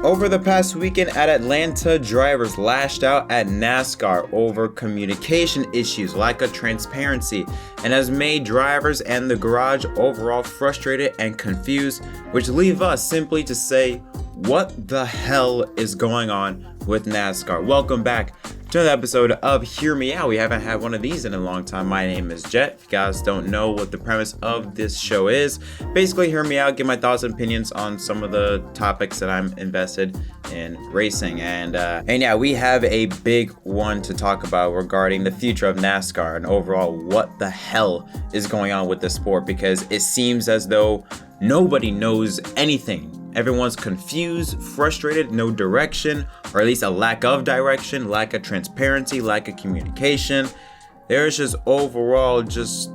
Over the past weekend at Atlanta, drivers lashed out at NASCAR over communication issues, lack of transparency, and has made drivers and the garage overall frustrated and confused, which leave us simply to say, what the hell is going on with NASCAR? Welcome back to another episode of Hear Me Out. We haven't had one of these in a long time. My name is Jett. If you guys don't know what the premise of this show is, basically hear me out, give my thoughts and opinions on some of the topics that I'm invested in racing. And yeah, we have a big one to talk about regarding the future of NASCAR and overall what the hell is going on with the sport, because it seems as though nobody knows anything. Everyone's confused, frustrated, no direction, or at least a lack of direction, lack of transparency, lack of communication. There's just overall just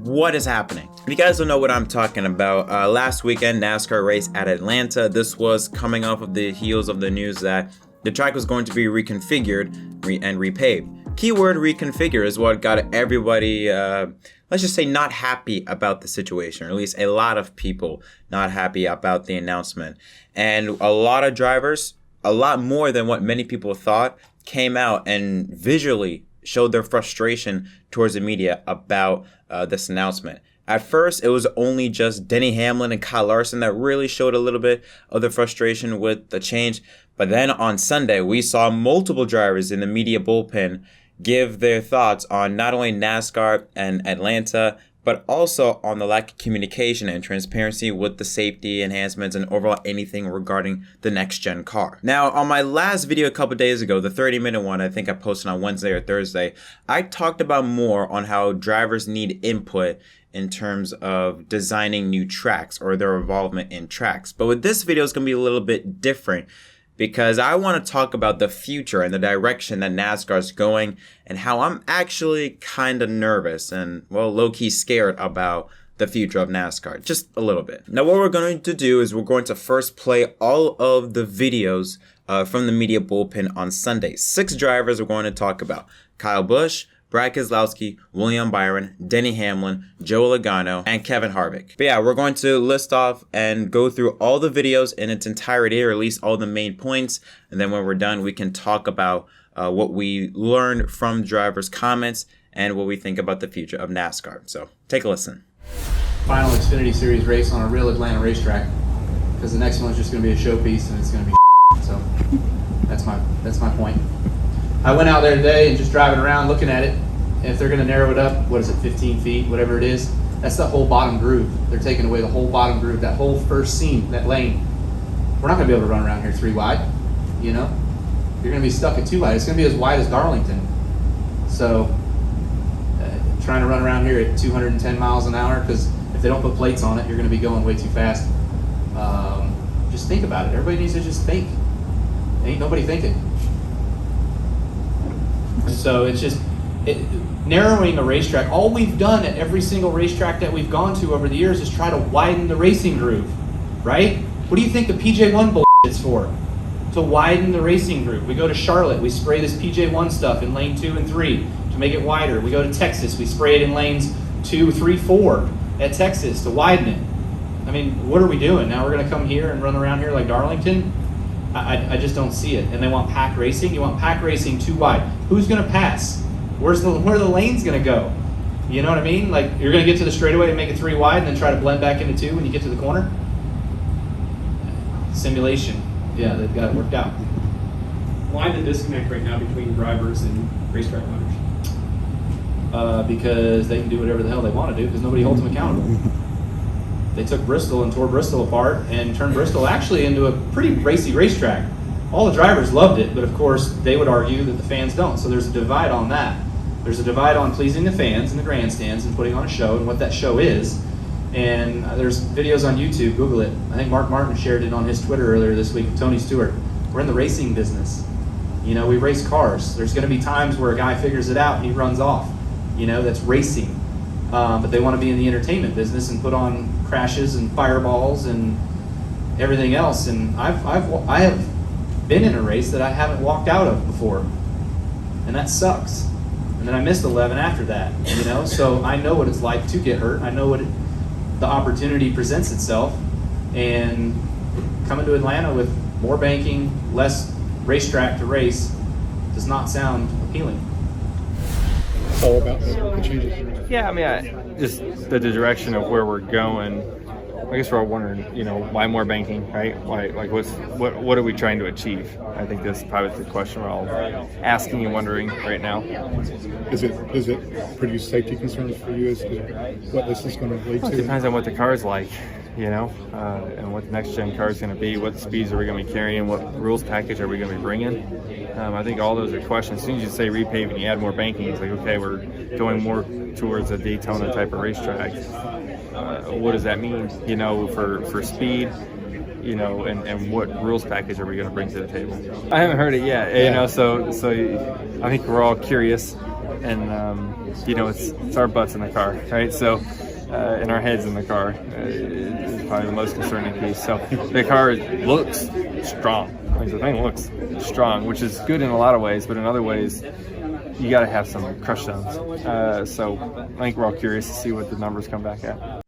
what is happening. If you guys don't know what I'm talking about, last weekend NASCAR race at Atlanta. This was coming off of the heels of the news that the track was going to be reconfigured and repaved. Keyword reconfigure is what got everybody, let's just say, not happy about the situation, or at least a lot of people not happy about the announcement. And a lot of drivers, a lot more than what many people thought, came out and visually showed their frustration towards the media about this announcement. At first, it was only just Denny Hamlin and Kyle Larson that really showed a little bit of the frustration with the change. But then on Sunday, we saw multiple drivers in the media bullpen give their thoughts on not only NASCAR and Atlanta, but also on the lack of communication and transparency with the safety enhancements and overall anything regarding the next gen car. Now, on my last video a couple days ago, the 30-minute one, I think I posted on Wednesday or Thursday, I talked about more on how drivers need input in terms of designing new tracks or their involvement in tracks. But with this video, it's going to be a little bit different, because I want to talk about the future and the direction that NASCAR is going, and how I'm actually kind of nervous and, well, low-key scared about the future of NASCAR, just a little bit. Now, what we're going to do is we're going to first play all of the videos from the media bullpen on Sunday. 6 drivers we're going to talk about: Kyle Busch, Brad Keselowski, William Byron, Denny Hamlin, Joe Logano, and Kevin Harvick. But yeah, we're going to list off and go through all the videos in its entirety, or at least all the main points. And then when we're done, we can talk about what we learned from drivers' comments and what we think about the future of NASCAR. So take a listen. Final Xfinity Series race on a real Atlanta racetrack, because the next one's just going to be a showpiece and it's going to be so that's my point. I went out there today and just driving around looking at it, and if they're going to narrow it up, what is it, 15 feet, whatever it is, that's the whole bottom groove. They're taking away the whole bottom groove, that whole first seam, that lane. We're not going to be able to run around here 3 wide, you know? You're going to be stuck at 2 wide. It's going to be as wide as Darlington. So, trying to run around here at 210 miles an hour, because if they don't put plates on it, you're going to be going way too fast. Just think about it. Everybody needs to just think. Ain't nobody thinking. So it's just narrowing a racetrack. All we've done at every single racetrack that we've gone to over the years is try to widen the racing groove, right? What do you think the PJ1 bull is for? To widen the racing groove. We go to Charlotte, we spray this PJ1 stuff in lane 2 and 3 to make it wider. We go to Texas, we spray it in lanes 2, 3, 4 at Texas to widen it. I mean, what are we doing? Now we're going to come here and run around here like Darlington? I just don't see it. And they want pack racing. You want pack racing 2 wide. Who's going to pass? Where are the lanes going to go? You know what I mean? Like, you're going to get to the straightaway and make it 3 wide and then try to blend back into 2 when you get to the corner? Simulation. Yeah, they've got it worked out. Why the disconnect right now between drivers and racetrack owners? Because they can do whatever the hell they want to do because nobody holds them accountable. They took Bristol and tore Bristol apart and turned Bristol actually into a pretty racy racetrack. All the drivers loved it, but of course they would argue that the fans don't. So there's a divide on that. There's a divide on pleasing the fans in the grandstands and putting on a show and what that show is. And there's videos on YouTube, Google it. I think Mark Martin shared it on his Twitter earlier this week, Tony Stewart. We're in the racing business. You know, we race cars. There's going to be times where a guy figures it out and he runs off. You know, that's racing. But they want to be in the entertainment business and put on crashes and fireballs and everything else. And I have been in a race that I haven't walked out of before, and that sucks. And then I missed 11 after that. You know, so I know what it's like to get hurt. I know what the opportunity presents itself, and coming to Atlanta with more banking, less racetrack to race does not sound appealing. It's all about the changes. Yeah, I mean, just the direction of where we're going. I guess we're all wondering, why more banking, right? Why, like, what are we trying to achieve? I think that's probably the question we're all asking and wondering right now. Does it produce safety concerns for you as to what this is going to lead Well, to? it depends on what the car is like, and what the next gen car is going to be. What speeds are we going to be carrying? What rules package are we going to be bringing? I think all those are questions. As soon as you say repave and you add more banking, it's like, okay, we're going more towards a Daytona type of racetrack. What does that mean, for speed, and what rules package are we going to bring to the table? I haven't heard it yet, so I think we're all curious, and it's our butts in the car, right? So, and our heads in the car is probably the most concerning piece. So the car looks strong. Like, the thing looks strong, which is good in a lot of ways, but in other ways, you got to have some crush zones. So I think we're all curious to see what the numbers come back at.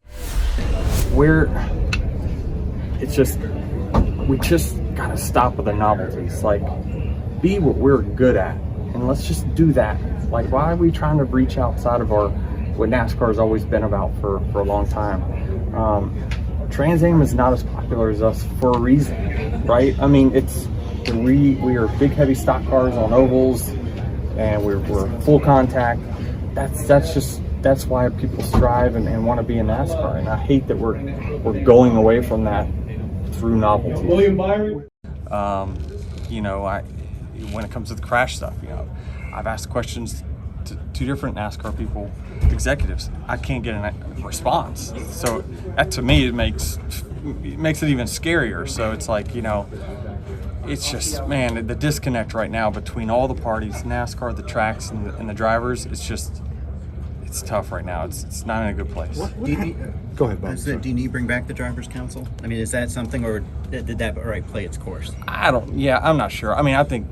We just got to stop with the novelties. Like, be what we're good at, and let's just do that. Like, why are we trying to reach outside of what NASCAR has always been about for a long time? Trans Am is not as popular as us for a reason, right? I mean, we are big, heavy stock cars on ovals, and we're full contact. That's why people strive and want to be in NASCAR. And I hate that we're going away from that through novelty. William Byron? When it comes to the crash stuff, I've asked questions to two different NASCAR people, executives. I can't get a response. So that, to me, it makes it even scarier. So it's like, it's just, man, the disconnect right now between all the parties, NASCAR, the tracks, and the drivers, it's tough right now. It's not in a good place. Go ahead, Bob. Do you need to bring back the Drivers' Council? I mean, is that something, or did that already play its course? I'm not sure. I mean, I think,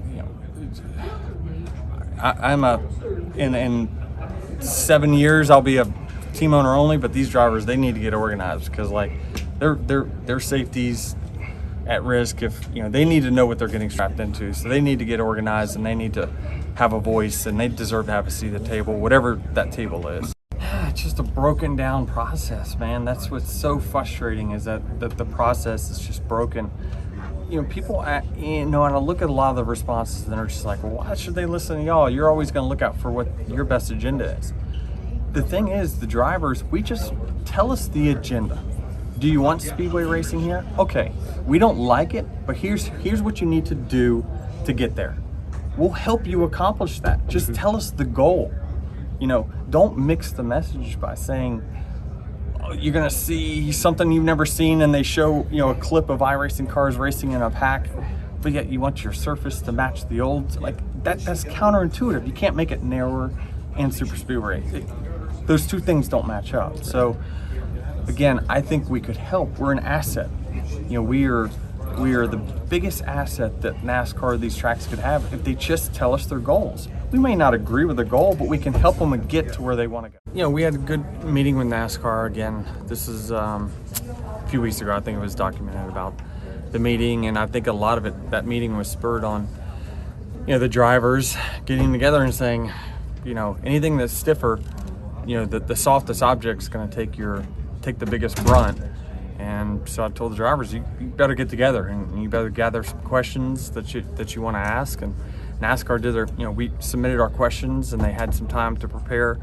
in 7 years I'll be a team owner only, but these drivers, they need to get organized, because like their safety's at risk if they need to know what they're getting strapped into. So they need to get organized, and they need to have a voice, and they deserve to have a seat at the table, whatever that table is. It's just a broken down process, man. That's what's so frustrating, is that the process is just broken. People, and I look at a lot of the responses, and they're just like, well, why should they listen to y'all? You're always going to look out for what your best agenda is. The thing is, the drivers, we just tell us the agenda. Do you want speedway racing here? Okay, we don't like it, but here's what you need to do to get there. We'll help you accomplish that. Just tell us the goal. Don't mix the message by saying, you're gonna see something you've never seen, and they show a clip of iRacing cars racing in a pack, but yet you want your surface to match the old. Like that's counterintuitive. You can't make it narrower and super speedway. Those two things don't match up. So again, I think we could help. We're an asset. We are the biggest asset that NASCAR, these tracks, could have if they just tell us their goals. We may not agree with the goal, but we can help them get to where they want to go. We had a good meeting with NASCAR again. This is a few weeks ago. I think it was documented about the meeting, and I think a lot of it, that meeting was spurred on, the drivers getting together and saying, anything that's stiffer, the softest object's going to take the biggest brunt. And so I told the drivers, you better get together, and you better gather some questions that you want to ask. And NASCAR did their, we submitted our questions, and they had some time to prepare,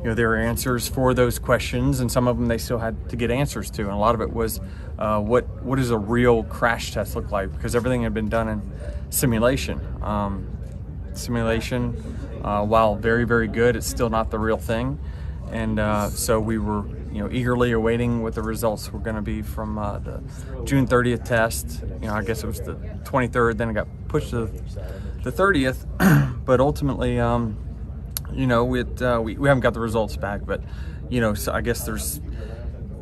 their answers for those questions. And some of them they still had to get answers to. And a lot of it was, what does a real crash test look like? Because everything had been done in simulation. Simulation, while very, very good, it's still not the real thing. And so we were, eagerly awaiting what the results were going to be from the June 30th test. I guess it was the 23rd, then it got pushed to the 30th. But ultimately, we haven't got the results back. But, so I guess there's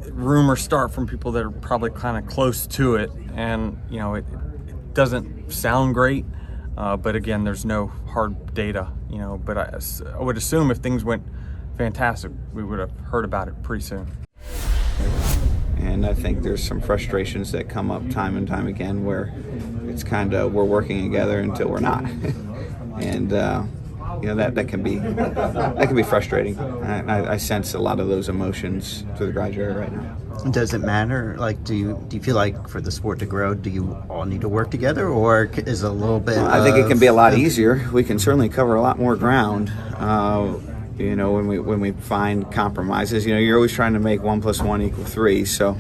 rumors start from people that are probably kind of close to it. And, it doesn't sound great. But again, there's no hard data, but I would assume if things went fantastic, we would have heard about it pretty soon. And I think there's some frustrations that come up time and time again where it's kind of we're working together until we're not, and that can be frustrating. I sense a lot of those emotions through the garage area right now. Does it matter? Like, do you feel like for the sport to grow, do you all need to work together, or is it a little bit? I think it can be a lot easier. We can certainly cover a lot more ground. When we find compromises, you're always trying to make 1 + 1 = 3. So,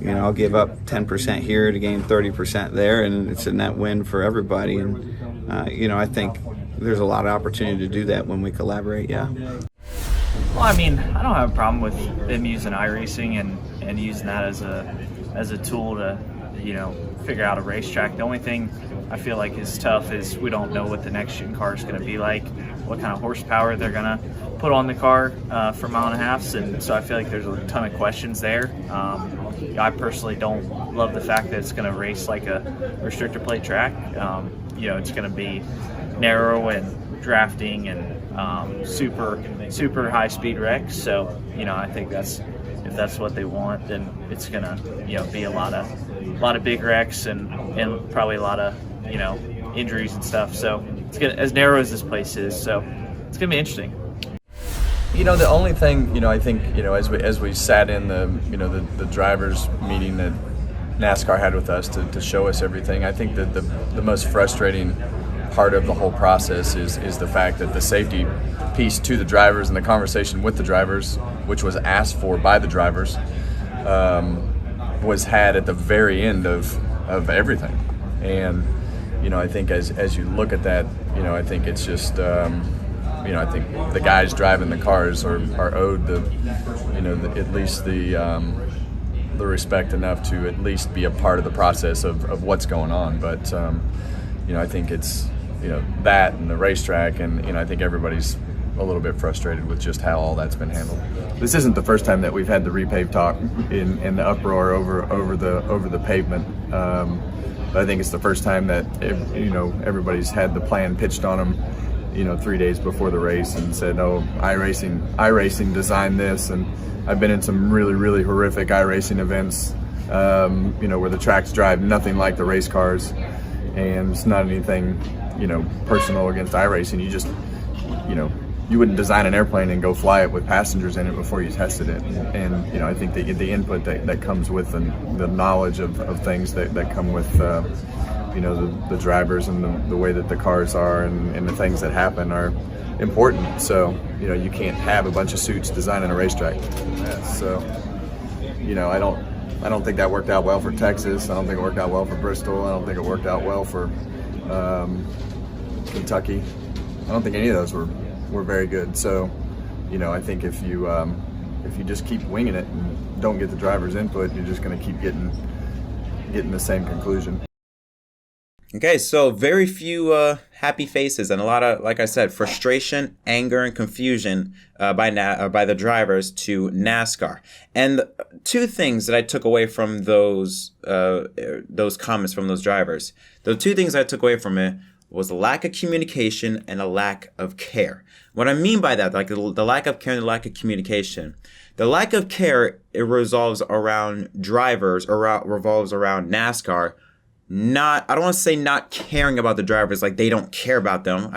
I'll give up 10% here to gain 30% there, and it's a net win for everybody. And I think there's a lot of opportunity to do that when we collaborate. Yeah. Well, I mean, I don't have a problem with them using iRacing and using that as a tool to, figure out a racetrack. The only thing I feel like is tough is we don't know what the next gen car is going to be like, what kind of horsepower they're going to put on the car for mile and a halves, and so I feel like there's a ton of questions there. I personally don't love the fact that it's going to race like a restrictor plate track. It's going to be narrow and drafting and super high speed wrecks. So I think if that's what they want, then it's going to be a lot of big wrecks and probably a lot of injuries and stuff. So it's gonna, as narrow as this place is, so it's gonna be interesting. The only thing, I think, as we sat in the drivers meeting that NASCAR had with us to show us everything, I think that the most frustrating part of the whole process is the fact that the safety piece to the drivers and the conversation with the drivers, which was asked for by the drivers, was had at the very end of everything. And I think as you look at that, I think it's just I think the guys driving the cars are owed at least the respect enough to at least be a part of the process of what's going on. But I think it's that and the racetrack, and I think everybody's a little bit frustrated with just how all that's been handled. This isn't the first time that we've had the repave talk in the uproar over the pavement. But I think it's the first time that everybody's had the plan pitched on them 3 days before the race and said, oh, iRacing designed this. And I've been in some really, really horrific iRacing events, where the tracks drive nothing like the race cars, and it's not anything, personal against iRacing. You just, you wouldn't design an airplane and go fly it with passengers in it before you tested it. And I think the input that comes with the knowledge of things that come with, the drivers and the way that the cars are and the things that happen are important. So, you can't have a bunch of suits designing a racetrack. So, I don't think that worked out well for Texas. I don't think it worked out well for Bristol. I don't think it worked out well for Kentucky. I don't think any of those were very good. So, I think if you just keep winging it and don't get the driver's input, you're just going to keep getting the same conclusion. Okay, so very few happy faces and a lot of, like I said, frustration, anger, and confusion by the drivers to NASCAR. And two things that I took away from those comments from those drivers. The two things I took away from it was a lack of communication and a lack of care. What I mean by that, like the lack of care and the lack of communication. The lack of care, it revolves around drivers, or revolves around NASCAR. I don't want to say not caring about the drivers, like they don't care about them.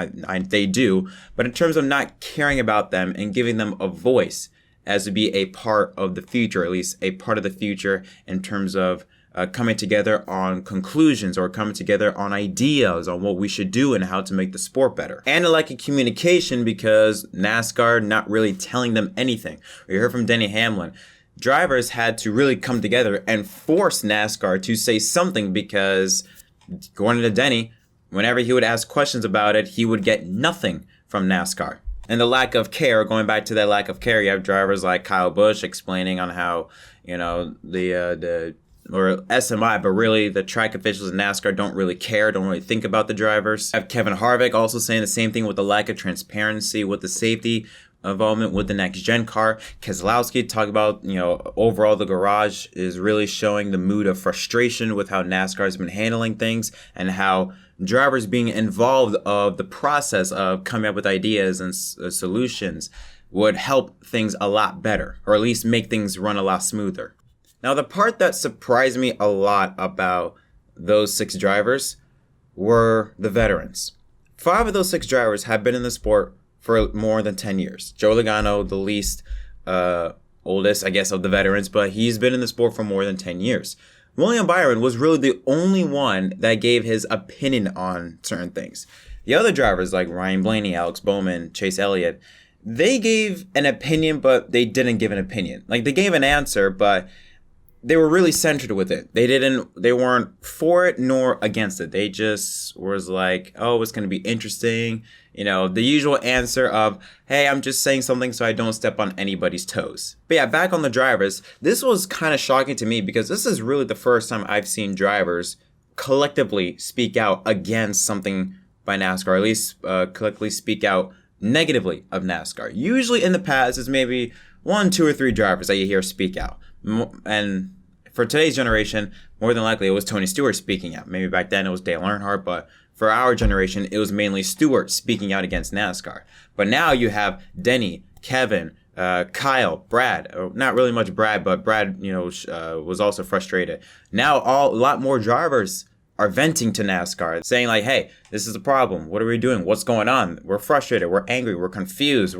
They do. But in terms of not caring about them and giving them a voice as to be a part of the future, at least a part of the future in terms of coming together on conclusions or coming together on ideas on what we should do and how to make the sport better. And a lack of communication because NASCAR not really telling them anything. We heard from Denny Hamlin. Drivers had to really come together and force NASCAR to say something because, according to Denny, whenever he would ask questions about it, he would get nothing from NASCAR. And the lack of care, going back to that lack of care, you have drivers like Kyle Busch explaining on how, or SMI, but really the track officials in NASCAR don't really care, don't really think about the drivers. I have Kevin Harvick also saying the same thing with the lack of transparency with the safety involvement with the next gen car. Keselowski talked about, overall the garage is really showing the mood of frustration with how NASCAR has been handling things and how drivers being involved of the process of coming up with ideas and solutions would help things a lot better, or at least make things run a lot smoother. Now, the part that surprised me a lot about those 6 drivers were the veterans. 5 of those 6 drivers have been in the sport for more than 10 years. Joe Logano, the least oldest, I guess, of the veterans, but he's been in the sport for more than 10 years. William Byron was really the only one that gave his opinion on certain things. The other drivers like Ryan Blaney, Alex Bowman, Chase Elliott, they gave an opinion, but they didn't give an opinion. Like, they gave an answer, but they were really centered with it. They weren't for it nor against it. They just was like, oh, it's going to be interesting. You know, the usual answer of, hey, I'm just saying something so I don't step on anybody's toes. But yeah, back on the drivers, this was kind of shocking to me because this is really the first time I've seen drivers collectively speak out against something by NASCAR, or at least collectively speak out negatively of NASCAR. Usually in the past, it's maybe 1, 2, or 3 drivers that you hear speak out. And for today's generation, more than likely it was Tony Stewart speaking out. Maybe back then it was Dale Earnhardt, but for our generation, it was mainly Stewart speaking out against NASCAR. But now you have Denny, Kevin, Kyle, Brad. Not really much Brad, but Brad, was also frustrated. Now a lot more drivers are venting to NASCAR, saying like, hey, this is a problem. What are we doing? What's going on? We're frustrated. We're angry. We're confused.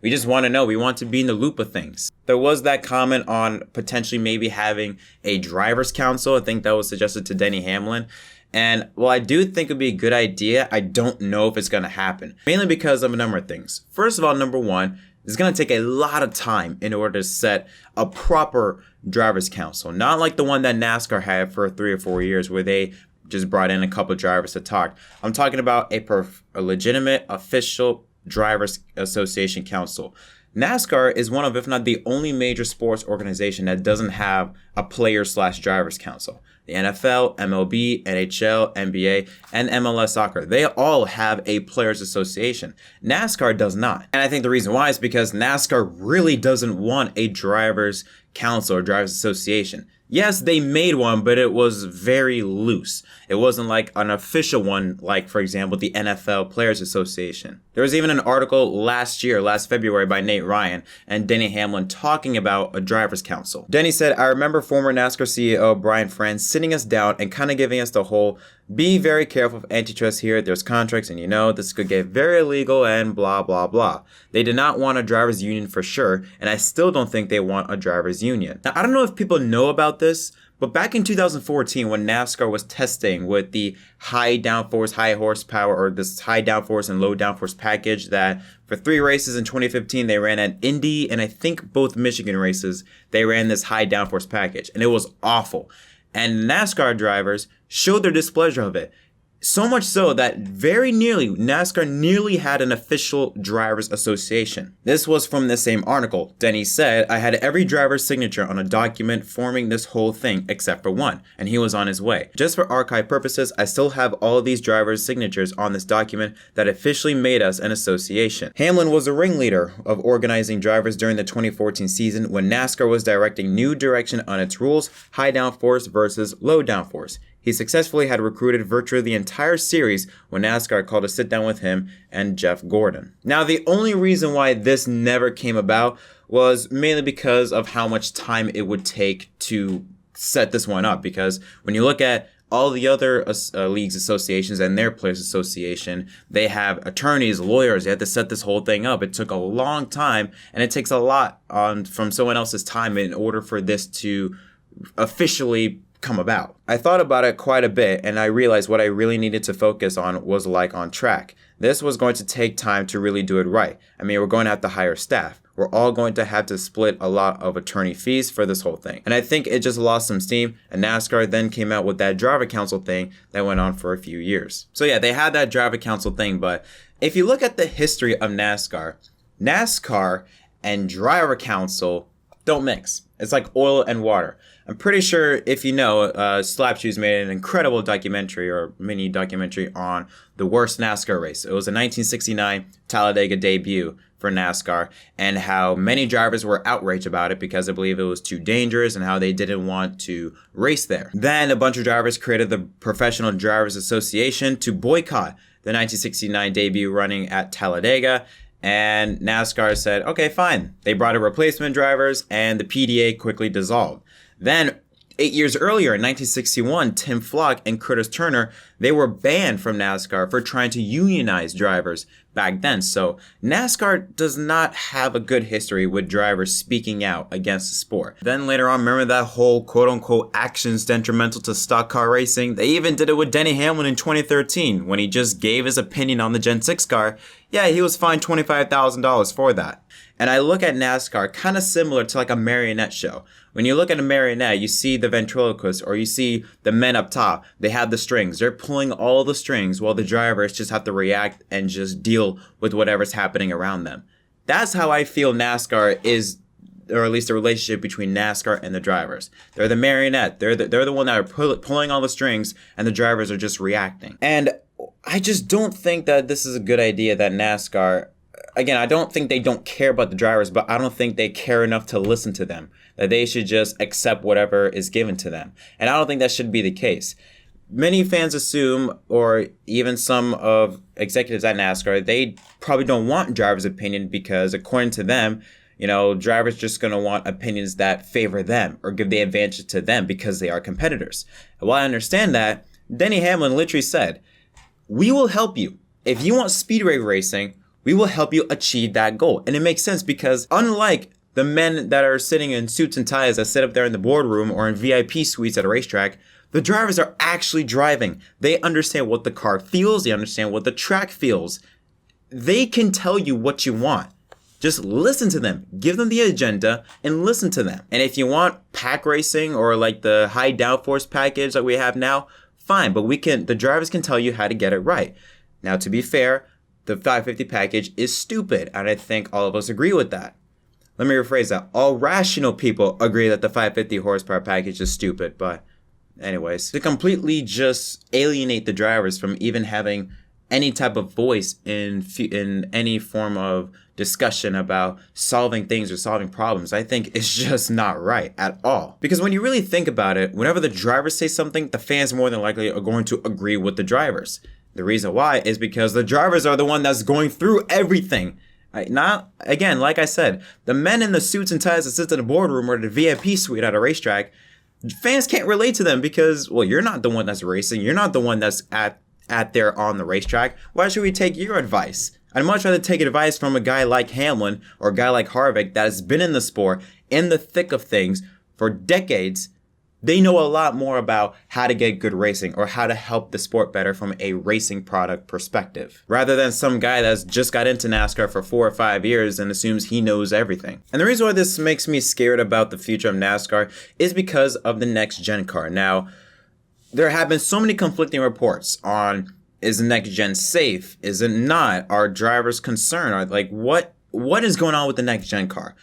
We just want to know. We want to be in the loop of things. There was that comment on potentially maybe having a driver's council. I think that was suggested to Denny Hamlin. And while I do think it would be a good idea, I don't know if it's going to happen. Mainly because of a number of things. First of all, number one, it's going to take a lot of time in order to set a proper driver's council. Not like the one that NASCAR had for 3 or 4 years where they just brought in a couple of drivers to talk. I'm talking about a legitimate, official Drivers Association Council. NASCAR is one of, if not the only major sports organization that doesn't have a player/drivers council. The NFL, MLB, NHL, NBA, and MLS soccer, they all have a players association. NASCAR does not. And I think the reason why is because NASCAR really doesn't want a drivers council or drivers association. Yes, they made one, but it was very loose. It wasn't like an official one, like, for example, the NFL Players Association. There was even an article last February, by Nate Ryan and Denny Hamlin talking about a driver's council. Denny said, I remember former NASCAR CEO Brian France sitting us down and kind of giving us the whole, be very careful of antitrust here. There's contracts and this could get very illegal and blah, blah, blah. They did not want a driver's union for sure, and I still don't think they want a driver's union. Now, I don't know if people know about this, but back in 2014, when NASCAR was testing with the high downforce, high horsepower, or this high downforce and low downforce package that for 3 races in 2015, they ran at Indy and I think both Michigan races, they ran this high downforce package and it was awful. And NASCAR drivers showed their displeasure of it. So much so that NASCAR nearly had an official drivers association. This was from the same article. Denny said, I had every driver's signature on a document forming this whole thing except for one, and he was on his way. Just for archive purposes, I still have all of these drivers' signatures on this document that officially made us an association. Hamlin was the ringleader of organizing drivers during the 2014 season when NASCAR was directing new direction on its rules, high downforce versus low downforce. He successfully had recruited virtually the entire series when NASCAR called to sit down with him and Jeff Gordon. Now, the only reason why this never came about was mainly because of how much time it would take to set this one up. Because when you look at all the other leagues associations and their players association, they have attorneys, lawyers. They had to set this whole thing up. It took a long time, and it takes a lot from someone else's time in order for this to officially come about. I thought about it quite a bit and I realized what I really needed to focus on was like on track. This was going to take time to really do it right. I mean, we're going to have to hire staff. We're all going to have to split a lot of attorney fees for this whole thing. And I think it just lost some steam, and NASCAR then came out with that driver council thing that went on for a few years. So yeah, they had that driver council thing, but if you look at the history of NASCAR and driver council don't mix. It's like oil and water. I'm pretty sure if you know, Slapshoes made an incredible documentary or mini documentary on the worst NASCAR race. It was a 1969 Talladega debut for NASCAR and how many drivers were outraged about it because I believe it was too dangerous and how they didn't want to race there. Then a bunch of drivers created the Professional Drivers Association to boycott the 1969 debut running at Talladega. And NASCAR said, okay, fine. They brought in replacement drivers and the PDA quickly dissolved. Then 8 years earlier, in 1961, Tim Flock and Curtis Turner, they were banned from NASCAR for trying to unionize drivers back then. So NASCAR does not have a good history with drivers speaking out against the sport. Then later on, remember that whole quote-unquote actions detrimental to stock car racing? They even did it with Denny Hamlin in 2013 when he just gave his opinion on the Gen 6 car. Yeah, he was fined $25,000 for that. And I look at NASCAR kind of similar to like a marionette show. When you look at a marionette, you see the ventriloquist or you see the men up top. They have the strings. They're pulling all the strings while the drivers just have to react and just deal with whatever's happening around them. That's how I feel NASCAR is, or at least the relationship between NASCAR and the drivers. They're the marionette. They're the one that are pulling all the strings and the drivers are just reacting. And I just don't think that this is a good idea that NASCAR... Again, I don't think they don't care about the drivers, but I don't think they care enough to listen to them. That they should just accept whatever is given to them. And I don't think that should be the case. Many fans assume, or even some of executives at NASCAR, they probably don't want drivers' opinion because according to them, drivers just going to want opinions that favor them or give the advantage to them because they are competitors. And while I understand that, Denny Hamlin literally said, "We will help you. If you want speedway racing, we will help you achieve that goal." And it makes sense because unlike the men that are sitting in suits and ties that sit up there in the boardroom or in VIP suites at a racetrack, the drivers are actually driving. They understand what the car feels. They understand what the track feels. They can tell you what you want. Just listen to them. Give them the agenda and listen to them. And if you want pack racing or like the high downforce package that we have now, fine. But the drivers can tell you how to get it right. Now, to be fair, the 550 package is stupid, and I think all of us agree with that. Let me rephrase that. All rational people agree that the 550 horsepower package is stupid, but anyways, to completely just alienate the drivers from even having any type of voice in any form of discussion about solving things or solving problems, I think it's just not right at all. Because when you really think about it, whenever the drivers say something, the fans more than likely are going to agree with the drivers. The reason why is because the drivers are the one that's going through everything. Not, again, like I said, the men in the suits and ties that sit in the boardroom or the VIP suite at a racetrack, fans can't relate to them because, well, you're not the one that's racing. You're not the one that's at there on the racetrack. Why should we take your advice? I'd much rather take advice from a guy like Hamlin or a guy like Harvick that has been in the sport, in the thick of things for decades. They know a lot more about how to get good racing or how to help the sport better from a racing product perspective, rather than some guy that's just got into NASCAR for 4 or 5 years and assumes he knows everything. And the reason why this makes me scared about the future of NASCAR is because of the next gen car. Now, there have been so many conflicting reports on, is the next gen safe? Is it not? Are drivers concerned? Are like what is going on with the next gen car?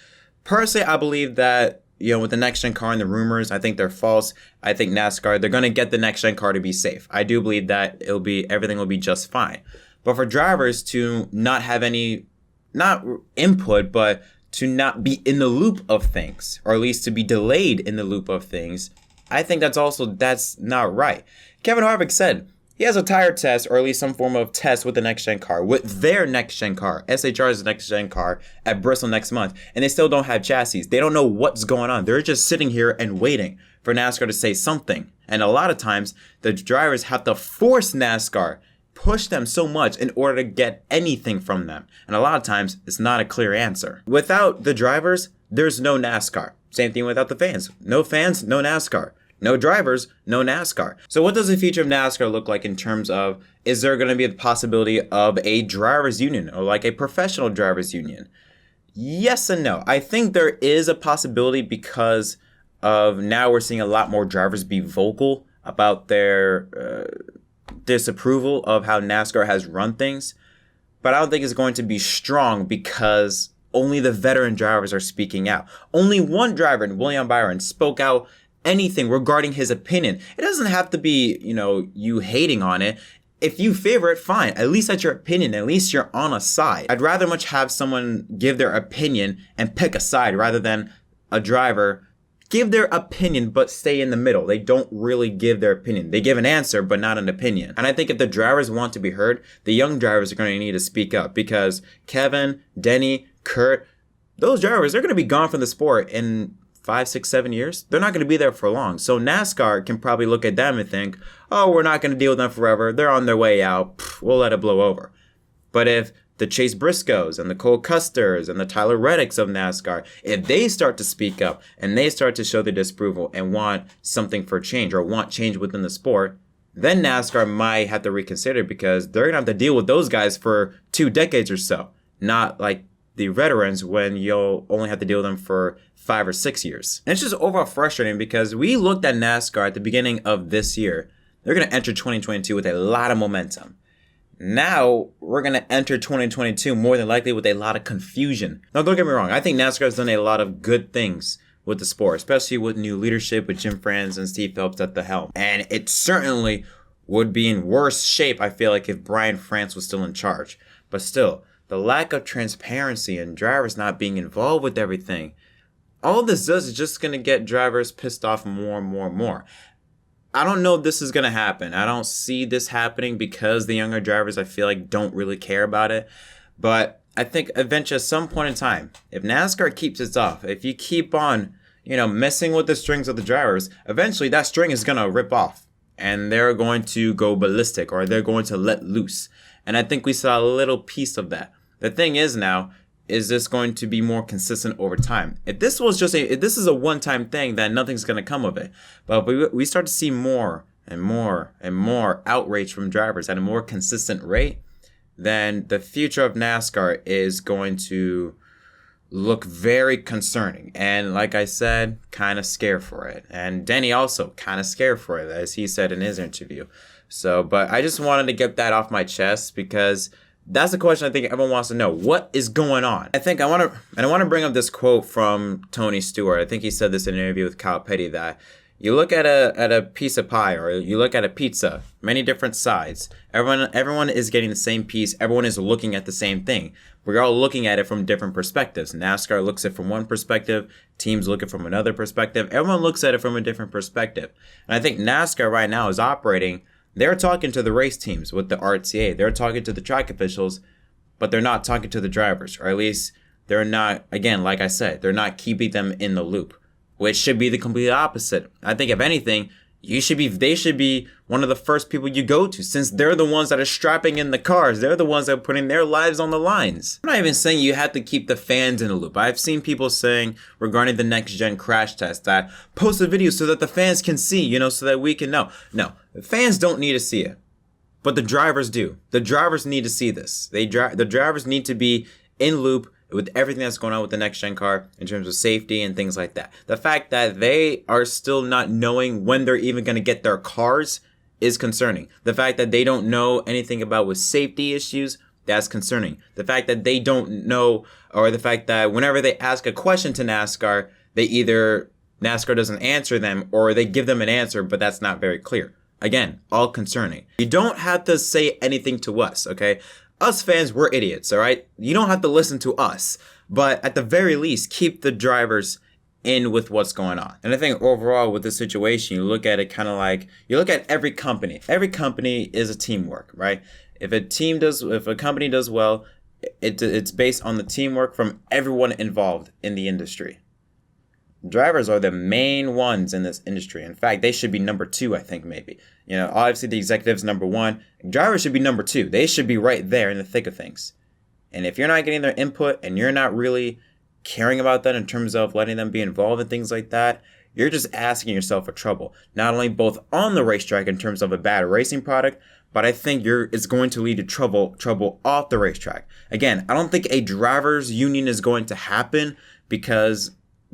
Personally, I believe that with the next gen car and the rumors, I think they're false. I think NASCAR, they're going to get the next gen car to be safe. I do believe that everything will be just fine. But for drivers to not have any, not input, but to not be in the loop of things, or at least to be delayed in the loop of things, I think that's not right. Kevin Harvick said he has a tire test, or at least some form of test with the next-gen car, with their next-gen car, SHR's next-gen car, at Bristol next month, and they still don't have chassis. They don't know what's going on. They're just sitting here and waiting for NASCAR to say something. And a lot of times, the drivers have to force NASCAR, push them so much in order to get anything from them. And a lot of times, it's not a clear answer. Without the drivers, there's no NASCAR. Same thing without the fans. No fans, no NASCAR. No drivers, no NASCAR. So what does the future of NASCAR look like in terms of, is there going to be the possibility of a drivers union or like a professional drivers union? Yes and no. I think there is a possibility because of now we're seeing a lot more drivers be vocal about their disapproval of how NASCAR has run things. But I don't think it's going to be strong because only the veteran drivers are speaking out. Only one driver, William Byron, spoke out anything regarding his opinion. It doesn't have to be, you hating on it. If you favor it, fine. At least that's your opinion. At least you're on a side. I'd rather much have someone give their opinion and pick a side rather than a driver give their opinion but stay in the middle. They don't really give their opinion. They give an answer but not an opinion. And I think if the drivers want to be heard, the young drivers are going to need to speak up because Kevin, Denny, Kurt, those drivers, they're going to be gone from the sport in 5, 6, 7 years, they're not going to be there for long. So NASCAR can probably look at them and think, oh, we're not going to deal with them forever. They're on their way out. We'll let it blow over. But if the Chase Briscoes and the Cole Custers and the Tyler Reddicks of NASCAR, if they start to speak up and they start to show their disapproval and want something for change or want change within the sport, then NASCAR might have to reconsider, because they're going to have to deal with those guys for 2 decades or so, not like the veterans when you'll only have to deal with them for 5 or 6 years. And it's just overall frustrating, because we looked at NASCAR at the beginning of this year. They're going to enter 2022 with a lot of momentum. Now we're going to enter 2022 more than likely with a lot of confusion. Now, don't get me wrong. I think NASCAR has done a lot of good things with the sport, especially with new leadership with Jim France and Steve Phelps at the helm. And it certainly would be in worse shape, I feel like, if Brian France was still in charge. But still, the lack of transparency and drivers not being involved with everything, all this does is just going to get drivers pissed off more and more and more. I don't know if this is going to happen. I don't see this happening because the younger drivers, I feel like, don't really care about it. But I think eventually, at some point in time, if NASCAR keeps its off, if you keep on, messing with the strings of the drivers, eventually that string is going to rip off and they're going to go ballistic, or they're going to let loose. And I think we saw a little piece of that. The thing is now, is this going to be more consistent over time? If this is a one-time thing, then nothing's going to come of it. But we start to see more and more and more outrage from drivers at a more consistent rate, then the future of NASCAR is going to look very concerning. And like I said, kind of scared for it. And Denny also kind of scared for it, as he said in his interview. So, but I just wanted to get that off my chest, because that's the question I think everyone wants to know. What is going on? I want to bring up this quote from Tony Stewart. I think he said this in an interview with Kyle Petty, that you look at a piece of pie, or you look at a pizza, many different sides. Everyone is getting the same piece. Everyone is looking at the same thing. We're all looking at it from different perspectives. NASCAR looks at it from one perspective. Teams look at it from another perspective. Everyone looks at it from a different perspective. And I think NASCAR right now is operating. They're talking to the race teams with the RTA. They're talking to the track officials, but they're not talking to the drivers, or at least they're not, again, like I said, they're not keeping them in the loop, which should be the complete opposite. I think if anything, they should be one of the first people you go to, since they're the ones that are strapping in the cars. They're the ones that are putting their lives on the lines. I'm not even saying you have to keep the fans in the loop. I've seen people saying regarding the next gen crash test that post a video so that the fans can see, so that we can know. No, the fans don't need to see it, but the drivers do. The drivers need to see this. The drivers need to be in loop with everything that's going on with the next gen car in terms of safety and things like that. The fact that they are still not knowing when they're even going to get their cars is concerning. The fact that they don't know anything about with safety issues, that's concerning. The fact that they don't know, or the fact that whenever they ask a question to NASCAR, NASCAR doesn't answer them, or they give them an answer, but that's not very clear. Again, all concerning. You don't have to say anything to us, okay? Us fans, we're idiots, all right? You don't have to listen to us, but at the very least, keep the drivers in with what's going on. And I think overall with this situation, you look at it kind of like, you look at every company. Every company is a teamwork, right? If a company does well, it's based on the teamwork from everyone involved in the industry. Drivers are the main ones in this industry. In fact, they should be number 2, I think, maybe. Obviously the executive's number 1. Drivers should be number 2. They should be right there in the thick of things. And if you're not getting their input and you're not really caring about that in terms of letting them be involved in things like that, you're just asking yourself for trouble. Not only both on the racetrack in terms of a bad racing product, but I think it's going to lead to trouble off the racetrack. Again, I don't think a drivers union is going to happen, because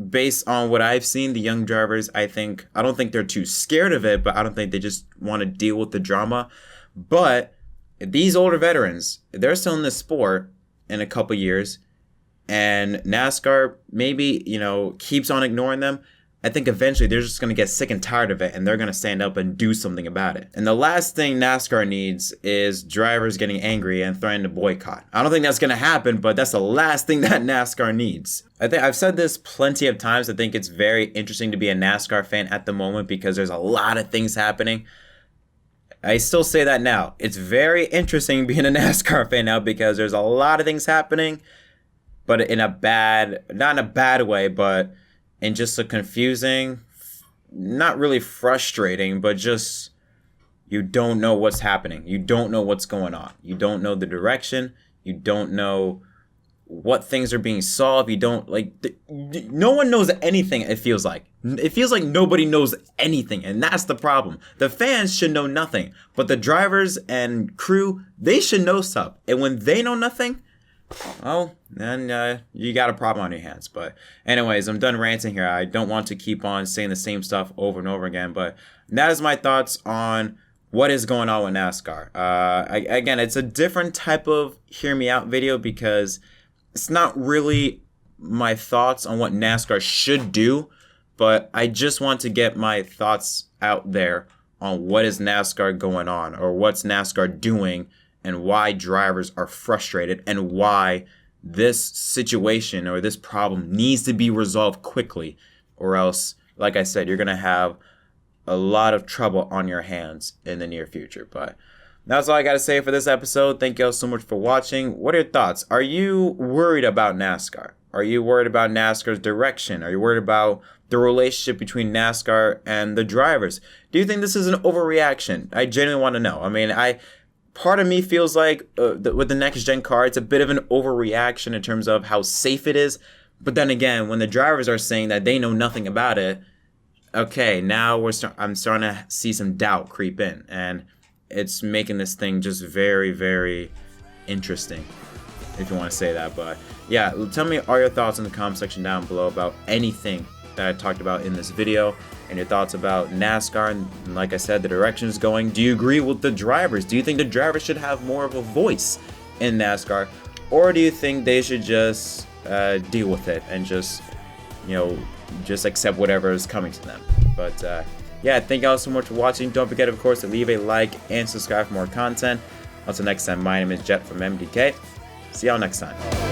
based on what I've seen, the young drivers, I don't think they're too scared of it, but I don't think they just want to deal with the drama. But if these older veterans, if they're still in this sport in a couple years, and NASCAR maybe, keeps on ignoring them, I think eventually they're just going to get sick and tired of it, and they're going to stand up and do something about it. And the last thing NASCAR needs is drivers getting angry and threatening to boycott. I don't think that's going to happen, but that's the last thing that NASCAR needs. I think I've said this plenty of times. I think it's very interesting to be a NASCAR fan at the moment, because there's a lot of things happening. I still say that now. It's very interesting being a NASCAR fan now, because there's a lot of things happening, but not in a bad way, but and just a confusing, not really frustrating, but just you don't know what's happening. You don't know what's going on. You don't know the direction. You don't know what things are being solved. You don't no one knows anything. It feels like nobody knows anything, and that's the problem. The fans should know nothing, but the drivers and crew, they should know stuff. And when they know nothing, well, then you got a problem on your hands. But anyways, I'm done ranting here. I don't want to keep on saying the same stuff over and over again, but that is my thoughts on what is going on with NASCAR. Again, it's a different type of hear me out video because it's not really my thoughts on what NASCAR should do, but I just want to get my thoughts out there on what is NASCAR going on, or what's NASCAR doing, and why drivers are frustrated, and why this situation or this problem needs to be resolved quickly, or else, like I said, you're going to have a lot of trouble on your hands in the near future. But that's all I got to say for this episode. Thank you all so much for watching. What are your thoughts? Are you worried about NASCAR? Are you worried about NASCAR's direction? Are you worried about the relationship between NASCAR and the drivers? Do you think this is an overreaction? I genuinely want to know. I mean, part of me feels like with the next gen car, it's a bit of an overreaction in terms of how safe it is. But then again, when the drivers are saying that they know nothing about it, okay, now I'm starting to see some doubt creep in, and it's making this thing just very, very interesting, if you want to say that. But yeah, tell me all your thoughts in the comment section down below about anything that I talked about in this video, and your thoughts about NASCAR, and like I said, the direction it's going. Do you agree with the drivers? Do you think the drivers should have more of a voice in NASCAR, or do you think they should just deal with it and just accept whatever is coming to them? But yeah, thank you all so much for watching. Don't forget, of course, to leave a like and subscribe for more content. Until next time, my name is Jett from MDK. See y'all next time.